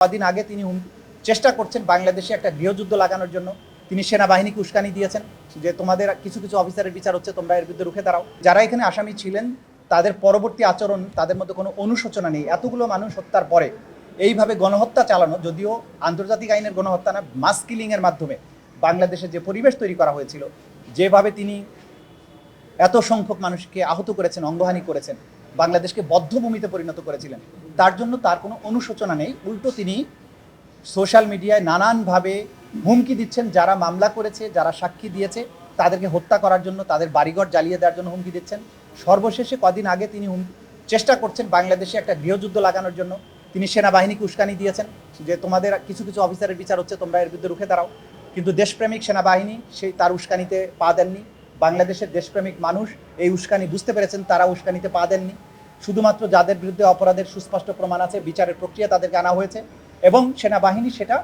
কদিন আগে তিনি চেষ্টা করছেন বাংলাদেশে একটা গৃহযুদ্ধ লাগানোর জন্য। তিনি সেনাবাহিনীকে উস্কানি দিয়েছেন যে তোমাদের কিছু কিছু অফিসারের বিচার হচ্ছে, তোমরা এর বিরুদ্ধে রুখে দাঁড়াও। যারা এখানে আসামি ছিলেন তাদের পরবর্তী আচরণ, তাদের মধ্যে কোনো অনুশোচনা নেই। এতগুলো মানুষ হত্যার পরে এইভাবে গণহত্যা চালানো, যদিও আন্তর্জাতিক আইনের গণহত্যা না, মাস কিলিংয়ের মাধ্যমে বাংলাদেশে যে পরিবেশ তৈরি করা হয়েছিল, যেভাবে তিনি এত সংখ্যক মানুষকে আহত করেছেন, অঙ্গহানি করেছেন, বাংলাদেশকে বদ্ধভূমিতে পরিণত করেছিলেন, তার জন্য তার কোনো অনুশোচনা নেই। উল্টো তিনি সোশ্যাল মিডিয়ায় নানানভাবে হুমকি দিচ্ছেন, যারা মামলা করেছে, যারা সাক্ষী দিয়েছে তাদেরকে হত্যা করার জন্য, তাদের বাড়িঘর জ্বালিয়ে দেওয়ার জন্য হুমকি দিচ্ছেন। সর্বশেষে কদিন আগে তিনি চেষ্টা করছেন বাংলাদেশে একটা গৃহযুদ্ধ লাগানোর জন্য। তিনি সেনাবাহিনীকে উস্কানি দিয়েছেন যে তোমাদের কিছু কিছু অফিসারের বিচার হচ্ছে, তোমরা এর বিরুদ্ধে রুখে দাঁড়াও। কিন্তু দেশপ্রেমিক সেনাবাহিনী সেই তার উস্কানিতে পা দেননি। বাংলাদেশের দেশপ্রেমিক মানুষ এই উস্কানি বুঝতে পেরেছেন, তারা উস্কানিতে পা দেননি। শুধুমাত্র যাদের বিরুদ্ধে অপরাধের সুস্পষ্ট প্রমাণ আছে, বিচারের প্রক্রিয়া তাদেরকে আনা হয়েছে এবং সেনাবাহিনী সেটা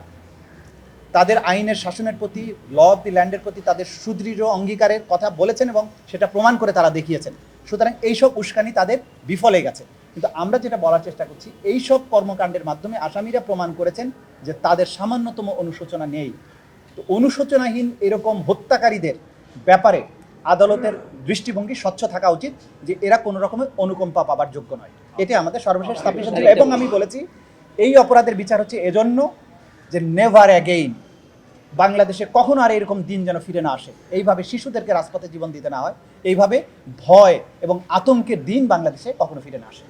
তাদের আইনের শাসনের প্রতি, ল অফ দি ল্যান্ডের প্রতি তাদের সুদৃঢ় অঙ্গীকারের কথা বলেছেন এবং সেটা প্রমাণ করে তারা দেখিয়েছেন। সুতরাং এইসব উস্কানি তাদের বিফলে গেছে। কিন্তু আমরা যেটা বলার চেষ্টা করছি, এইসব কর্মকাণ্ডের মাধ্যমে আসামিরা প্রমাণ করেছেন যে তাদের সামান্যতম অনুশোচনা নেই। তো অনুশোচনাহীন এরকম হত্যাকারীদের ব্যাপারে আদালতের দৃষ্টিভঙ্গি স্বচ্ছ থাকা উচিত, যে এরা কোনো রকমের অনুকম্পা পাবার যোগ্য নয়। এটা আমাদের সর্বশেষ সাবমিশন ছিল। এবং আমি বলেছি এই অপরাধের বিচার হচ্ছে এজন্য যে নেভার অ্যাগেইন বাংলাদেশে কখনো আর এরকম দিন যেন ফিরে না আসে, এইভাবে শিশুদেরকে রাজপথে জীবন দিতে না হয়, এইভাবে ভয় এবং আতঙ্কের দিন বাংলাদেশে কখনো ফিরে না আসে।